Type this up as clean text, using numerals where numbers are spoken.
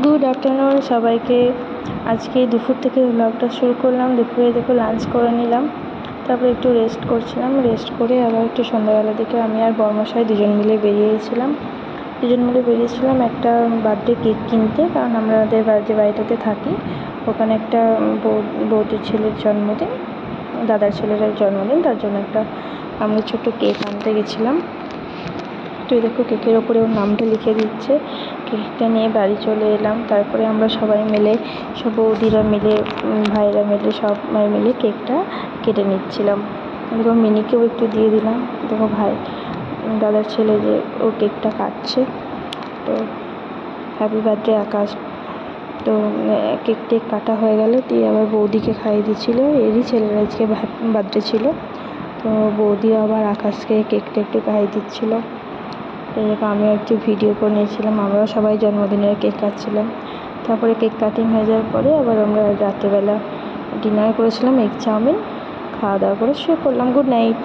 Good afternoon সবাইকে। আজকে দুপুর থেকে ব্লগটা শুরু করলাম। দুপুরে দেখো লাঞ্চ করে নিলাম, তারপরে একটু রেস্ট করছিলাম। রেস্ট করে আবার একটু সন্ধ্যাবেলা দিকে আমি আর বর্মশাই দুজন মিলে বেরিয়েছিলাম একটা বার্থডে কেক কিনতে। কারণ আমাদের যে বাড়িটাতে থাকি ওখানে একটা বৌদির ছেলের জন্মদিন, দাদার ছেলের জন্মদিন, তার জন্য একটা আমরা ছোট্ট কেক আনতে গেছিলাম। তো দেখো কেকের ওপরে ওর নামটা লিখে দিচ্ছে। কেকটা নিয়ে বাড়ি চলে এলাম। তারপরে আমরা সবাই মিলে, সব বৌদিরা মিলে, ভাইরা মিলে, সবাই মিলে কেকটা কেটে নিচ্ছিলাম। দেখো মিনিকেও একটু দিয়ে দিলাম। দেখো ভাই দাদার ছেলে যে ও কেকটা কাটছে। তো হ্যাপি বার্থডে আকাশ। তো কেক কাটা হয়ে গেল, দিয়ে আবার বৌদিকে খাইয়ে দিচ্ছিল। এরই ছেলের আজকে বার্থডে ছিল, তো বৌদি আবার আকাশকে কেকটা একটু খাইয়ে দিচ্ছিলো। এরকম আমিও একটু ভিডিও করে নিয়েছিলাম। আমরাও সবাই জন্মদিনের কেক কাটছিলাম। তারপরে কেক কাটিং হয়ে যাওয়ার পরে আবার আমরা রাত্রেবেলা ডিনার করেছিলাম, এগ চাউমিন। খাওয়া দাওয়া করে শুয়ে পড়লাম। Good night.